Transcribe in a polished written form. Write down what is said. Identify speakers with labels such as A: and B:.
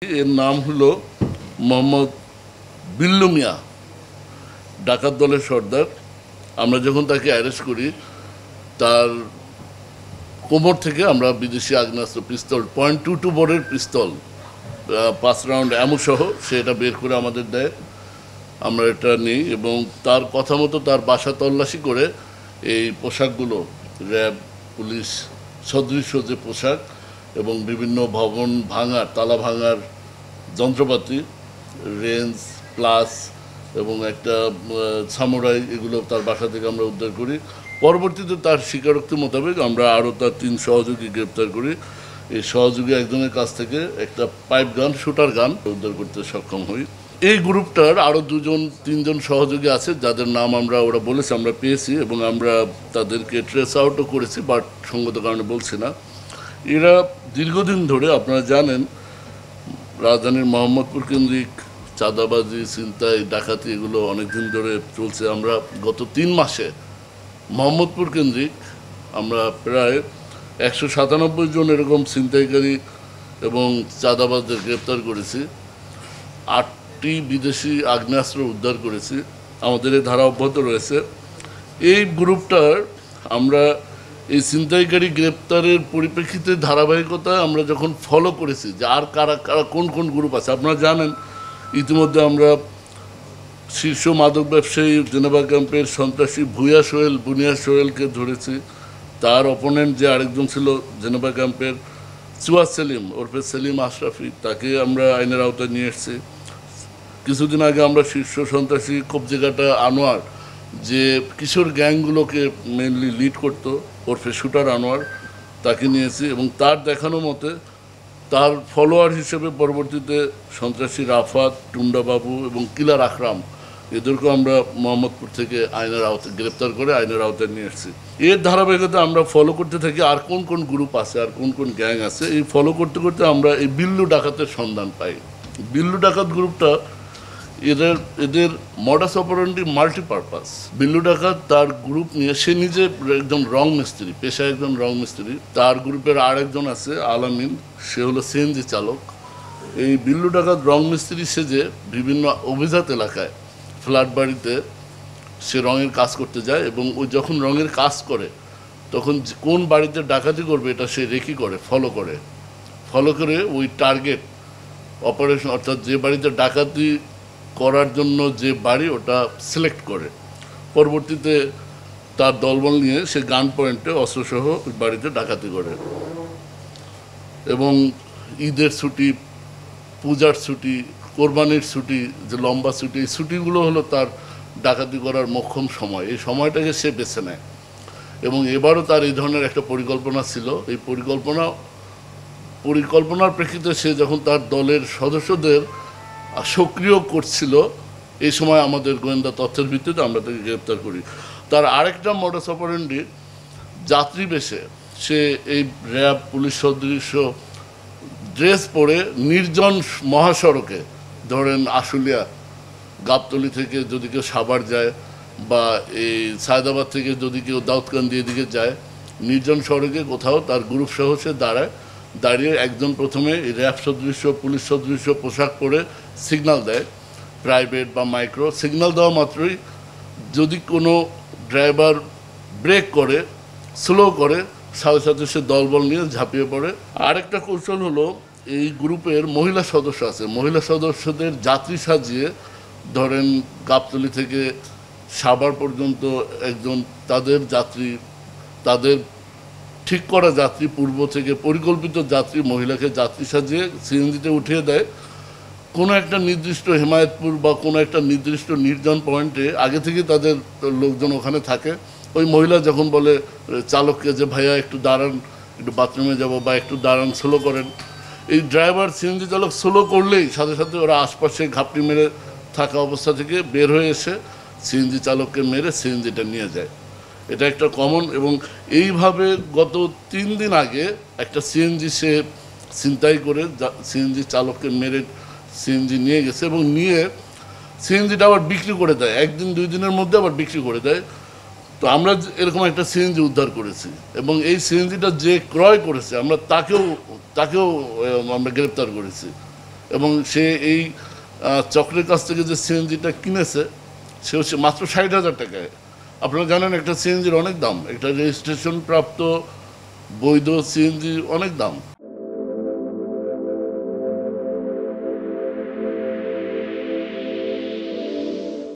A: এর নাম হলো মোহাম্মদ বিল্লু মিয়া, ডাকাত দলের সর্দার। আমরা যখন তাকে অ্যারেস্ট করি, তার কোমর থেকে আমরা বিদেশি আগ্নেয়াস্ত্র পিস্তল .22 বরের পিস্তল 5 রাউন্ড অ্যামো সহ সে এটা বের করে আমাদের দেয়। আমরা এটা নিই এবং তার কথা মতো তার বাসা তল্লাশি করে এই পোশাকগুলো, র্যাব পুলিশ সদৃশ যে পোশাক এবং বিভিন্ন ভবন ভাঙার, তালা ভাঙার যন্ত্রপাতি, রেঞ্জ প্লাস এবং একটা সামুরাই, এগুলো তার বাসা থেকে আমরা উদ্ধার করি। পরবর্তীতে তার স্বীকারোক্তি মোতাবেক আমরা আরও তার 3 সহযোগী গ্রেপ্তার করি। এই সহযোগী একজনের কাছ থেকে একটা পাইপ গান, শুটার গান উদ্ধার করতে সক্ষম হই। এই গ্রুপটার আরও 2-3জন সহযোগী আছে, যাদের নাম ওরা বলেছে, আমরা পেয়েছি এবং আমরা তাদেরকে ট্রেস আউটও করেছি, বাট সঙ্গত কারণে বলছি না। এরা দীর্ঘদিন ধরে, আপনারা জানেন, রাজধানীর মোহাম্মদপুর কেন্দ্রিক চাঁদাবাজি, ছিনতাই, ডাকাতি এগুলো অনেক দিন ধরে চলছে। আমরা গত 3 মাসে মোহাম্মদপুর কেন্দ্রিক আমরা প্রায় 197 জন এরকম ছিনতাইকারী এবং চাঁদাবাজদের গ্রেপ্তার করেছি। 8টি বিদেশি আগ্নেয়াস্ত্র উদ্ধার করেছি। আমাদের এই ধারা অব্যাহত রয়েছে। এই গ্রুপটার আমরা এই ছিনতাইকারী গ্রেপ্তারের পরিপ্রেক্ষিতে ধারাবাহিকতায় আমরা যখন ফলো করেছি যে আর কারা কারা কোন কোন গ্রুপ আছে, আপনারা জানেন ইতিমধ্যে আমরা শীর্ষ মাদক ব্যবসায়ী জেনেভা ক্যাম্পের সন্ত্রাসী বুনিয়া সোহেলকে ধরেছি। তার অপোনেন্ট যে আরেকজন ছিল জেনেভা ক্যাম্পের চুয়াজ সেলিম ওরফে সেলিম আশরাফি, তাকে আমরা আইনের আওতায় নিয়ে এসেছি। কিছুদিন আগে আমরা শীর্ষ সন্ত্রাসী কবজেঘাটা আনোয়ার, যে কিশোর গ্যাংগুলোকে মেনলি লিড করতো, ওরফে শুটার আনোয়ার, তাকে নিয়েছি এবং তার দেখানো মতে তার ফলোয়ার হিসেবে পরবর্তীতে সন্ত্রাসী রাফাত, টুন্ডাবাবু এবং কিলার আকরাম, এদেরকেও আমরা মোহাম্মদপুর থেকে আইনের আওতায় গ্রেপ্তার করে আইনের আওতায় নিয়ে এসেছি। এর ধারাবাহিকতা আমরা ফলো করতে থাকি আর কোন কোন গ্রুপ আছে, আর কোন কোন গ্যাং আছে। এই ফলো করতে করতে আমরা এই বিল্লু ডাকাতের সন্ধান পাই। বিল্লু ডাকাত গ্রুপটা, এদের মডাস অপারেন্ডি মাল্টিপারপাস। বিল্লু ডাকাত তার গ্রুপ নিয়ে, সে নিজে একজন রং মিস্ত্রি, পেশায় একজন রং মিস্ত্রি। তার গ্রুপের আরেকজন আছে আলামিন, সে হলো সিএনজি চালক। এই বিল্লু ডাকাত রং মিস্ত্রি সেজে বিভিন্ন অভিজাত এলাকায়, ফ্ল্যাট বাড়িতে সে রঙের কাজ করতে যায় এবং ওই যখন রঙের কাজ করে তখন কোন বাড়িতে ডাকাতি করবে এটা সে রেকি করে, ফলো করে ওই টার্গেট অপারেশন, অর্থাৎ যে বাড়িতে ডাকাতি করার জন্য যে বাড়ি, ওটা সিলেক্ট করে পরবর্তীতে তার দলবল নিয়ে সে গান পয়েন্টে অস্ত্রসহ ওই বাড়িতে ডাকাতি করে। এবং ঈদের ছুটি, পূজার ছুটি, কোরবানির ছুটি, যে লম্বা ছুটি, এই ছুটিগুলো হলো তার ডাকাতি করার মোক্ষম সময়। এই সময়টাকে সে বেছে নেয় এবং এবারও তার এই ধরনের একটা পরিকল্পনা ছিল। এই পরিকল্পনার প্রেক্ষিতে সে যখন তার দলের সদস্যদের সক্রিয় করছিল, এই সময় আমাদের গোয়েন্দা তথ্যের ভিত্তিতে আমরা তাকে গ্রেপ্তার করি। তার আরেকটা মডাস অপারেন্ডি যাত্রী বেশে, সে এই র্যাব পুলিশ সদৃশ ড্রেস পরে নির্জন মহাসড়কে, ধরেন আশুলিয়া গাবতলী থেকে যদি কেউ সাভার যায় বা এই সায়দাবাদ থেকে যদি কেউ দাউদকান্দি এদিকে যায়, নির্জন সড়কে কোথাও তার গ্রুপ সহ সে দাঁড়িয়ে একজন প্রথমে র্যাব সদৃশ পুলিশ সদৃশ পোশাক পরে সিগন্যাল দেয়, প্রাইভেট বা মাইক্রো। সিগন্যাল দেওয়া মাত্রই যদি কোনো ড্রাইভার ব্রেক করে, স্লো করে, সাথে সাথে সে দলবল নিয়ে ঝাঁপিয়ে পড়ে। আরেকটা কৌশল হলো, এই গ্রুপের মহিলা সদস্য আছে, মহিলা সদস্যদের যাত্রী সাজিয়ে, ধরেন গাবতলী থেকে সাভার পর্যন্ত একজন তাদের ঠিক করা যাত্রী, পূর্ব থেকে পরিকল্পিত যাত্রী মহিলাকে যাত্রী সাজিয়ে সিএনজিতে উঠিয়ে দেয়। কোনো একটা নির্দিষ্ট হেমায়েতপুর বা কোনো একটা নির্দিষ্ট নির্জন পয়েন্টে আগে থেকে তাদের লোকজন ওখানে থাকে। ওই মহিলা যখন বলে চালককে যে ভাইয়া একটু দাঁড়ান, একটু বাথরুমে যাব বা একটু দাঁড়ান, স্লো করেন, এই ড্রাইভার সিএনজি চালক স্লো করলেই সাথে সাথে ওরা আশপাশে ঘাপটি মেরে থাকা অবস্থা থেকে বের হয়ে এসে সিএনজি চালককে মেরে সিএনজিটা নিয়ে যায়। এটা একটা কমন। এবং এইভাবে গত 3 দিন আগে একটা সিএনজি সে ছিনতাই করে সিএনজি চালককে মেরে সিএনজি নিয়ে গেছে এবং নিয়ে সিএনজিটা আবার বিক্রি করে দেয়, 1-2 দিনের মধ্যে আবার বিক্রি করে দেয়। তো আমরা এরকম একটা সিএনজি উদ্ধার করেছি এবং এই সিএনজিটা যে ক্রয় করেছে আমরা তাকেও আমরা গ্রেপ্তার করেছি। এবং সে এই চক্রের কাছ থেকে যে সিএনজিটা কিনেছে সে হচ্ছে মাত্র ৬০,০০০ টাকায়। আপনারা জানেন একটা সিএনজির অনেক দাম, একটা রেজিস্ট্রেশন প্রাপ্ত বৈধ সিএনজির অনেক দাম।